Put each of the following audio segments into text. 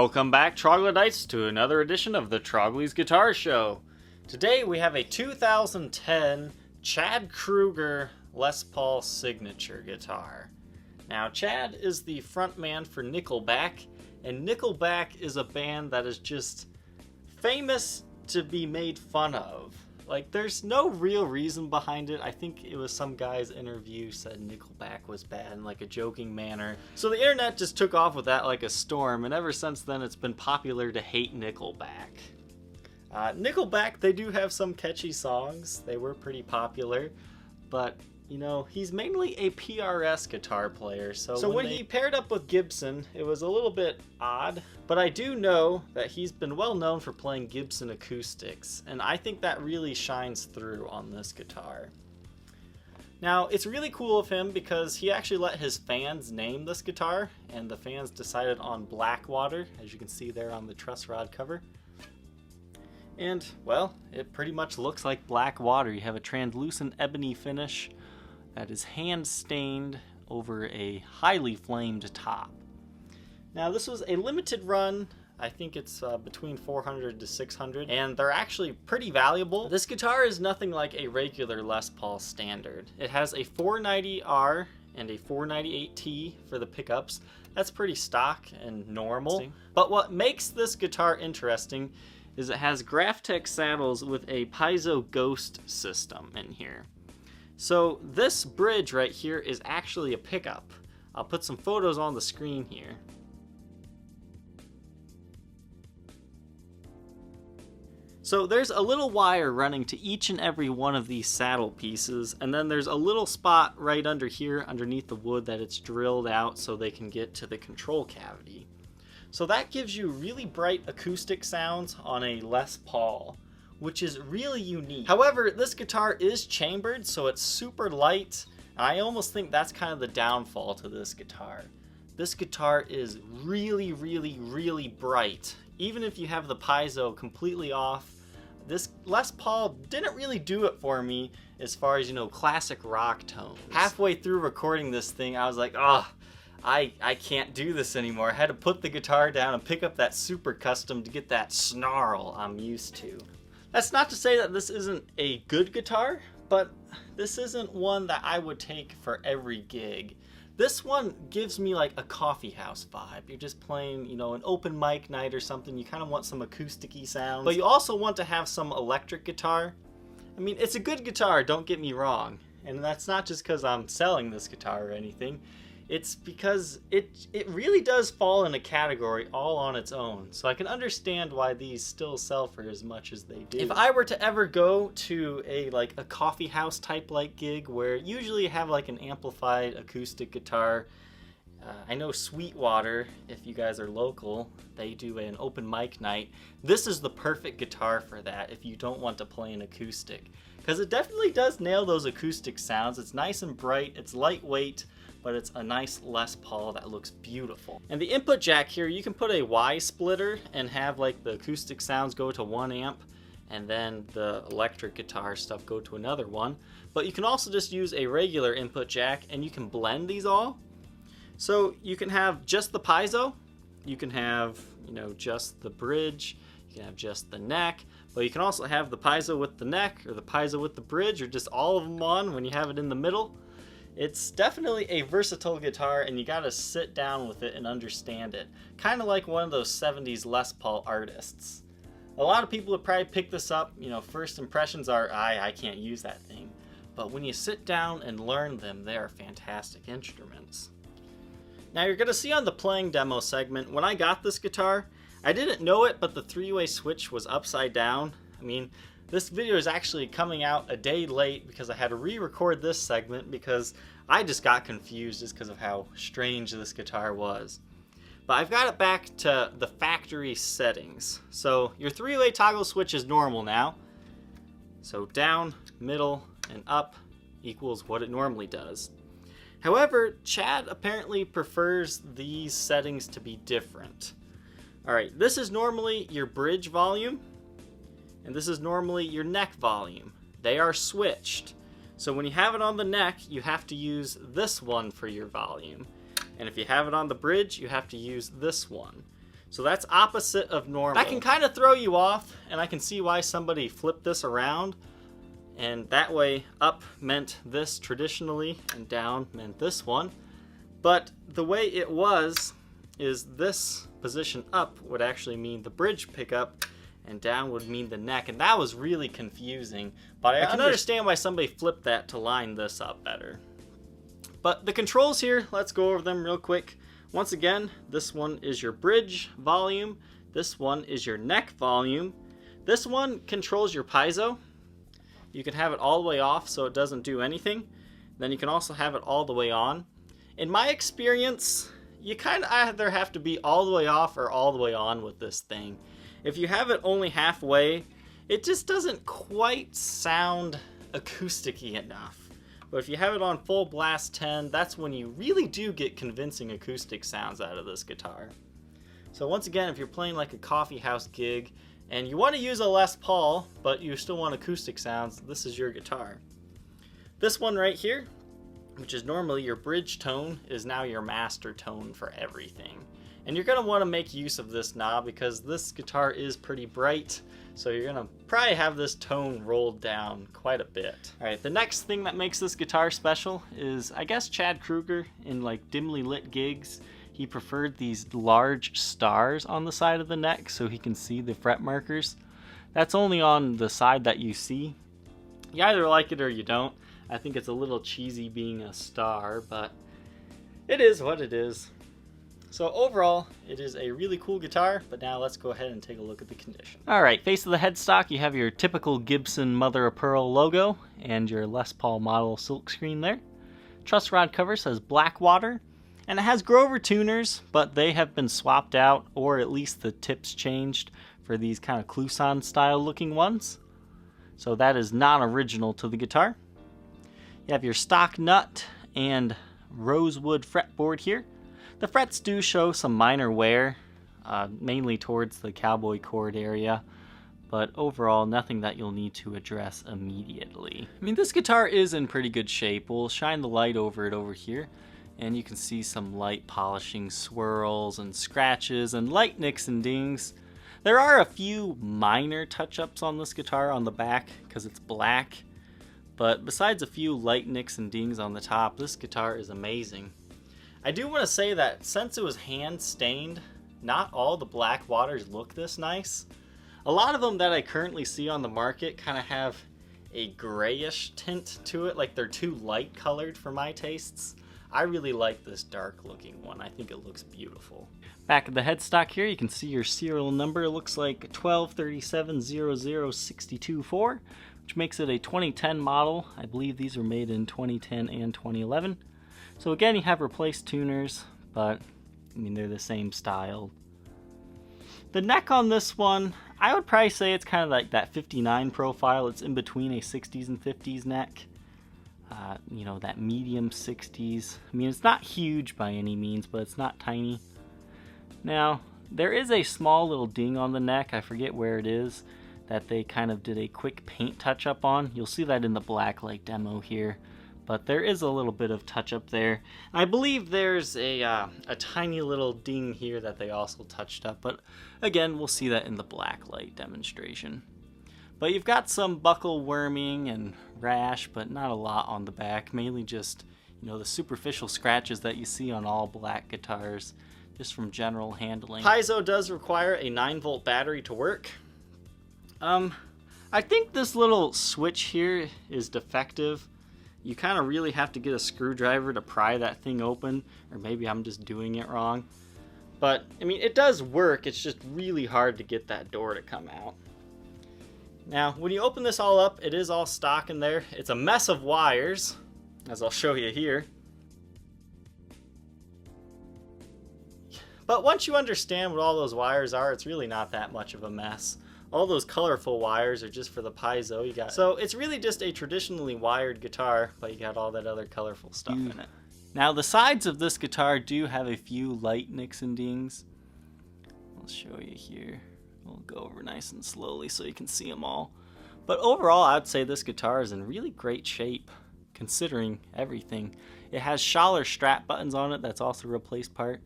Welcome back, Troglodytes, to another edition of the Trogly's Guitar Show. Today we have a 2010 Chad Kroeger Les Paul signature guitar. Now, Chad is the frontman for Nickelback, and Nickelback is a band that is just famous to be made fun of. Like, there's no real reason behind it. I think it was some guy's interview said Nickelback was bad in like a joking manner. So the internet just took off with that like a storm, and ever since then it's been popular to hate Nickelback. Nickelback, they do have some catchy songs. They were pretty popular, but you know, he's mainly a PRS guitar player, so when he paired up with Gibson, it was a little bit odd, but I do know that he's been well known for playing Gibson acoustics, and I think that really shines through on this guitar. Now, it's really cool of him because he actually let his fans name this guitar, and the fans decided on Blackwater, as you can see there on the truss rod cover. And, well, it pretty much looks like Blackwater. You have a translucent ebony finish that is hand stained over a highly flamed top. Now, this was a limited run. I think it's between 400 to 600, and they're actually pretty valuable. This guitar is nothing like a regular Les Paul standard. It has a 490R and a 498T for the pickups. That's pretty stock and normal. But what makes this guitar interesting is it has Graphtec saddles with a Piezo ghost system in here. So this bridge right here is actually a pickup. I'll put some photos on the screen here. So there's a little wire running to each and every one of these saddle pieces, and then there's a little spot right under here underneath the wood that it's drilled out so they can get to the control cavity. So that gives you really bright acoustic sounds on a Les Paul, which is really unique. However, this guitar is chambered, so it's super light, and I almost think that's kind of the downfall to this guitar. This guitar is really, really, really bright. Even if you have the piezo completely off, this Les Paul didn't really do it for me as far as, you know, classic rock tones. Halfway through recording this thing, I was like, I can't do this anymore. I had to put the guitar down and pick up that super custom to get that snarl I'm used to. That's not to say that this isn't a good guitar, but this isn't one that I would take for every gig. This one gives me like a coffee house vibe. You're just playing, you know, an open mic night or something. You kind of want some acoustic-y sounds, but you also want to have some electric guitar. I mean, it's a good guitar, don't get me wrong. And that's not just because I'm selling this guitar or anything. It's because it really does fall in a category all on its own. So I can understand why these still sell for as much as they do. If I were to ever go to a coffee house type like gig where usually you have like an amplified acoustic guitar, I know Sweetwater, if you guys are local, they do an open mic night. This is the perfect guitar for that if you don't want to play an acoustic. Because it definitely does nail those acoustic sounds. It's nice and bright, it's lightweight, but it's a nice Les Paul that looks beautiful. And the input jack here, you can put a Y splitter and have like the acoustic sounds go to 1 amp and then the electric guitar stuff go to another one. But you can also just use a regular input jack and you can blend these all. So you can have just the piezo, you can have, you know, just the bridge, you can have just the neck, but you can also have the piezo with the neck or the piezo with the bridge or just all of them on when you have it in the middle. It's definitely a versatile guitar, and you gotta sit down with it and understand it. Kind of like one of those 70s Les Paul artists. A lot of people would probably pick this up, you know, first impressions are, I can't use that thing. But when you sit down and learn them, they are fantastic instruments. Now you're gonna see on the playing demo segment, when I got this guitar, I didn't know it, but the 3-way switch was upside down. I mean, this video is actually coming out a day late because I had to re-record this segment because I just got confused just because of how strange this guitar was. But I've got it back to the factory settings. So your 3-way toggle switch is normal now. So down, middle, and up equals what it normally does. However, Chad apparently prefers these settings to be different. Alright, this is normally your bridge volume. And this is normally your neck volume. They are switched. So when you have it on the neck, you have to use this one for your volume. And if you have it on the bridge, you have to use this one. So that's opposite of normal. That can kind of throw you off, and I can see why somebody flipped this around. And that way, up meant this traditionally, and down meant this one. But the way it was is this position up would actually mean the bridge pickup, and down would mean the neck. And that was really confusing. But I can understand why somebody flipped that to line this up better. But the controls here, let's go over them real quick. Once again, this one is your bridge volume. This one is your neck volume. This one controls your piezo. You can have it all the way off so it doesn't do anything. Then you can also have it all the way on. In my experience, you kind of either have to be all the way off or all the way on with this thing. If you have it only halfway, it just doesn't quite sound acoustic-y enough. But if you have it on full blast 10, that's when you really do get convincing acoustic sounds out of this guitar. So once again, if you're playing like a coffee house gig and you want to use a Les Paul, but you still want acoustic sounds, this is your guitar. This one right here, which is normally your bridge tone, is now your master tone for everything. And you're going to want to make use of this knob because this guitar is pretty bright. So you're gonna probably have this tone rolled down quite a bit. All right, the next thing that makes this guitar special is, I guess, Chad Kroeger in like dimly lit gigs. He preferred these large stars on the side of the neck so he can see the fret markers. That's only on the side that you see. You either like it or you don't. I think it's a little cheesy being a star, but it is what it is. So overall, it is a really cool guitar, but now let's go ahead and take a look at the condition. Alright, face of the headstock, you have your typical Gibson mother of pearl logo and your Les Paul model silkscreen there. Truss rod cover says Blackwater, and it has Kroeger tuners, but they have been swapped out, or at least the tips changed for these kind of Clouson style looking ones. So that is not original to the guitar. You have your stock nut and rosewood fretboard here. The frets do show some minor wear, mainly towards the cowboy chord area, but overall nothing that you'll need to address immediately. I mean, this guitar is in pretty good shape. We'll shine the light over it over here, and you can see some light polishing swirls and scratches and light nicks and dings. There are a few minor touch-ups on this guitar on the back because it's black, but besides a few light nicks and dings on the top, this guitar is amazing. I do want to say that since it was hand stained, not all the Blackwaters look this nice. A lot of them that I currently see on the market kind of have a grayish tint to it, like they're too light colored for my tastes. I really like this dark looking one. I think it looks beautiful. Back of the headstock here, you can see your serial number. It looks like 123700624, which makes it a 2010 model. I believe these were made in 2010 and 2011. So again, you have replaced tuners, but I mean, they're the same style. The neck on this one, I would probably say it's kind of like that 59 profile. It's in between a 60s and 50s neck. You know, that medium 60s. I mean, it's not huge by any means, but it's not tiny. Now, there is a small little ding on the neck, I forget where it is, that they kind of did a quick paint touch up on. You'll see that in the Blacklight demo here. But there is a little bit of touch up there. I believe there's a tiny little ding here that they also touched up, but again, we'll see that in the Blacklight demonstration. But you've got some buckle worming and rash, but not a lot on the back, mainly just, you know, the superficial scratches that you see on all black guitars, just from general handling. Piezo does require a 9-volt battery to work. I think this little switch here is defective. You kind of really have to get a screwdriver to pry that thing open, or maybe I'm just doing it wrong. But, I mean, it does work, it's just really hard to get that door to come out. Now, when you open this all up, it is all stock in there. It's a mess of wires, as I'll show you here. But once you understand what all those wires are, it's really not that much of a mess. All those colorful wires are just for the piezo you got. So it's really just a traditionally wired guitar, but you got all that other colorful stuff in it. Now the sides of this guitar do have a few light nicks and dings. I'll show you here. We'll go over nice and slowly so you can see them all. But overall, I'd say this guitar is in really great shape, considering everything. It has Schaller strap buttons on it, that's also a replaced part.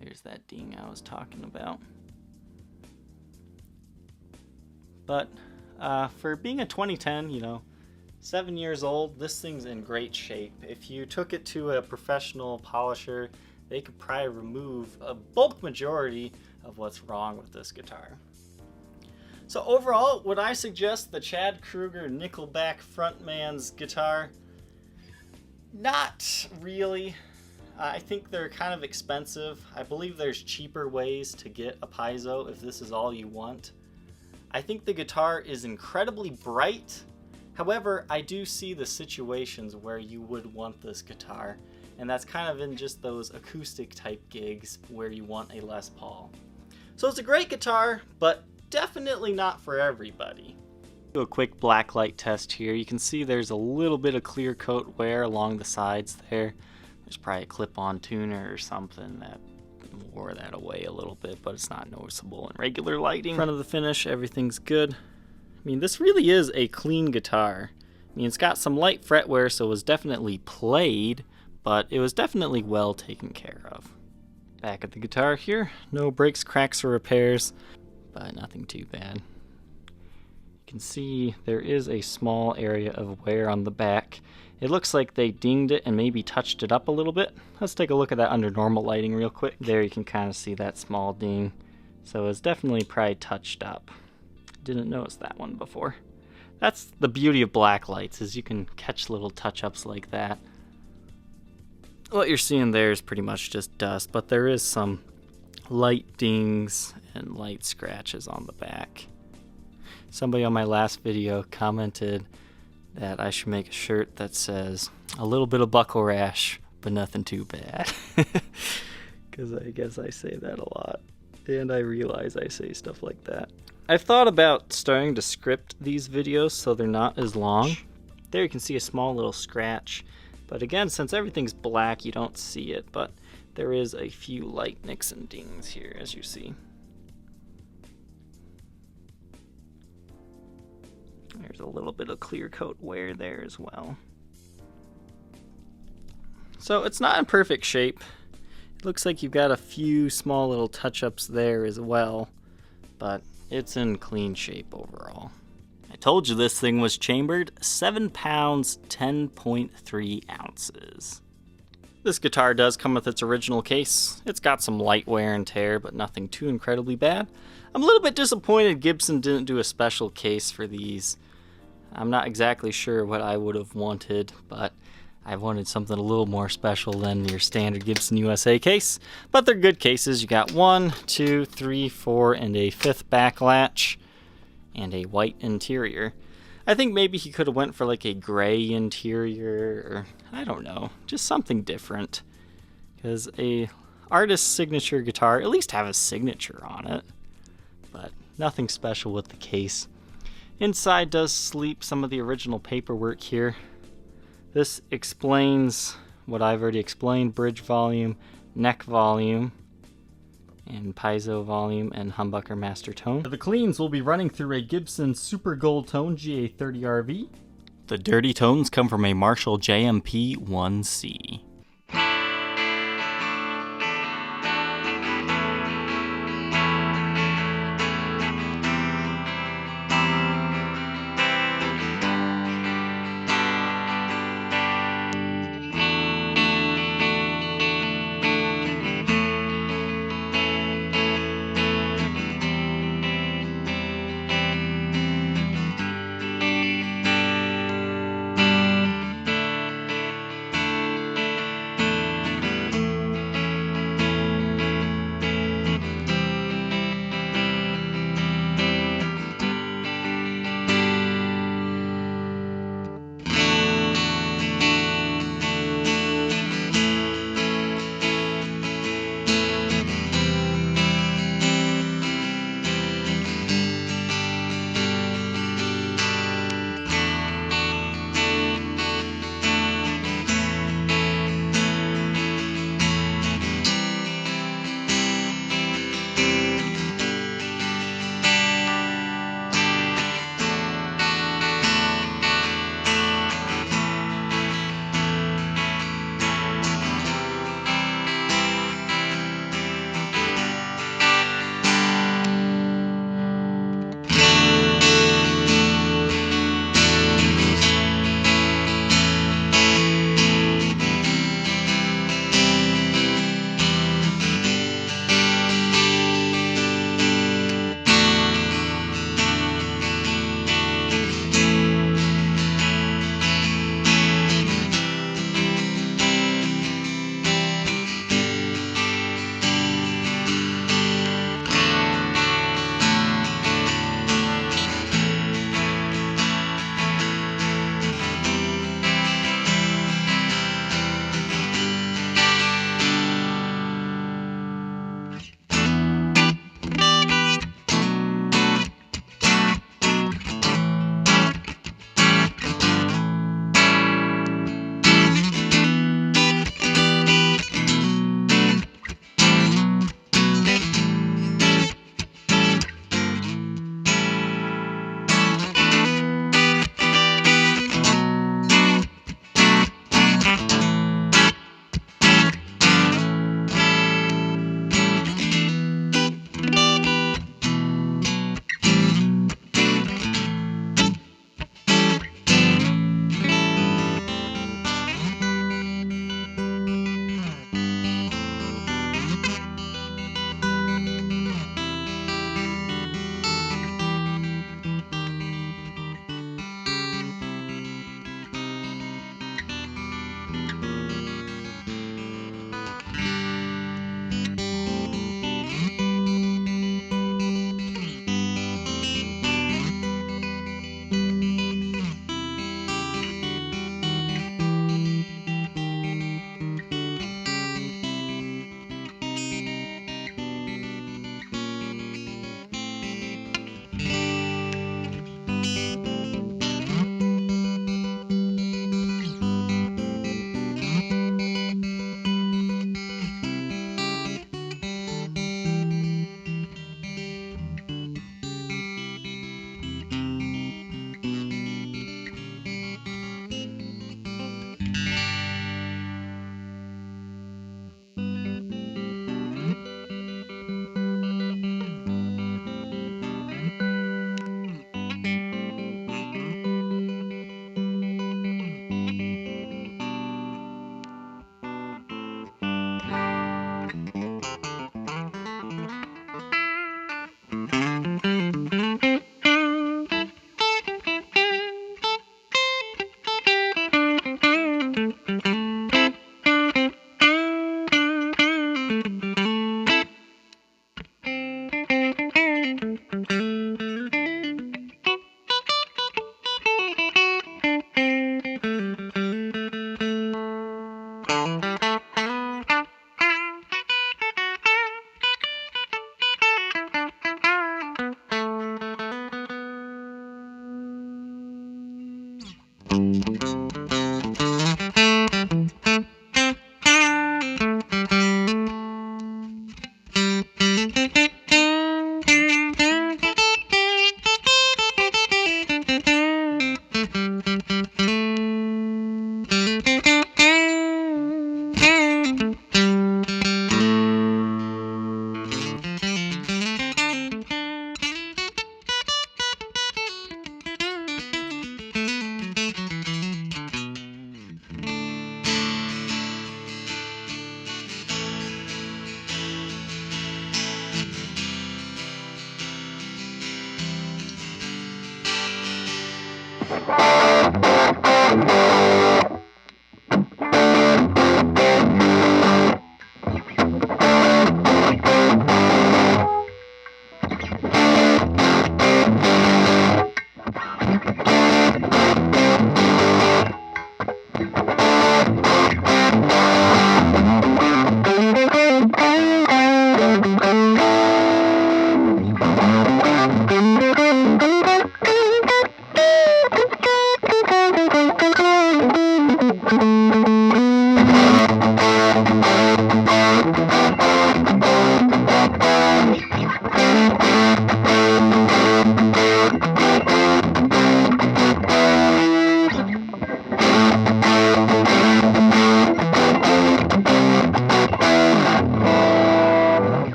There's that ding I was talking about. But for being a 2010, you know, 7 years old, this thing's in great shape. If you took it to a professional polisher, they could probably remove a bulk majority of what's wrong with this guitar. So overall, would I suggest the Chad Kroeger Nickelback frontman's guitar? Not really. I think they're kind of expensive. I believe there's cheaper ways to get a Piezo if this is all you want. I think the guitar is incredibly bright. However, I do see the situations where you would want this guitar, and that's kind of in just those acoustic type gigs where you want a Les Paul. So it's a great guitar, but definitely not for everybody. Do a quick blacklight test here. You can see there's a little bit of clear coat wear along the sides there. There's probably a clip-on tuner or something that wore that away a little bit, but it's not noticeable in regular lighting. Front of the finish, everything's good. I mean, this really is a clean guitar. I mean, it's got some light fret wear, so it was definitely played, but it was definitely well taken care of. Back of the guitar here, no breaks, cracks, or repairs, but nothing too bad. You can see there is a small area of wear on the back. It looks like they dinged it and maybe touched it up a little bit. Let's take a look at that under normal lighting real quick. There you can kind of see that small ding. So it's definitely probably touched up. Didn't notice that one before. That's the beauty of black lights, is you can catch little touch-ups like that. What you're seeing there is pretty much just dust, but there is some light dings and light scratches on the back. Somebody on my last video commented that I should make a shirt that says, "A little bit of buckle rash, but nothing too bad." Because I guess I say that a lot, and I realize I say stuff like that. I've thought about starting to script these videos so they're not as long. There you can see a small little scratch, but again, since everything's black, you don't see it, but there is a few light nicks and dings here, as you see. There's a little bit of clear coat wear there as well. So it's not in perfect shape. It looks like you've got a few small little touch-ups there as well, but it's in clean shape overall. I told you this thing was chambered, 7 pounds, 10.3 ounces. This guitar does come with its original case. It's got some light wear and tear, but nothing too incredibly bad. I'm a little bit disappointed Gibson didn't do a special case for these. I'm not exactly sure what I would have wanted, but I wanted something a little more special than your standard Gibson USA case. But they're good cases. You got 1, 2, 3, 4, and a 5th back latch, and a white interior. I think maybe he could have went for like a gray interior, or I don't know, just something different. Because a artist's signature guitar, at least have a signature on it, but nothing special with the case. Inside does sleep some of the original paperwork here. This explains what I've already explained: bridge volume, neck volume, and piezo volume, and humbucker master tone. The cleans will be running through a Gibson Super Gold Tone GA30RV. The dirty tones come from a Marshall JMP 1C.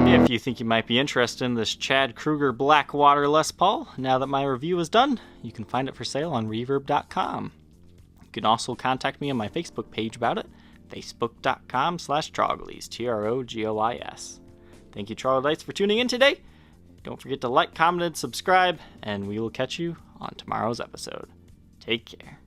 If you think you might be interested in this Chad Kroeger Blackwater Les Paul, now that my review is done, you can find it for sale on reverb.com. You can also contact me on my Facebook page about it, facebook.com/Troglys, Trogois. Thank you, Troglodytes, for tuning in today. Don't forget to like, comment, and subscribe, and we will catch you on tomorrow's episode. Take care.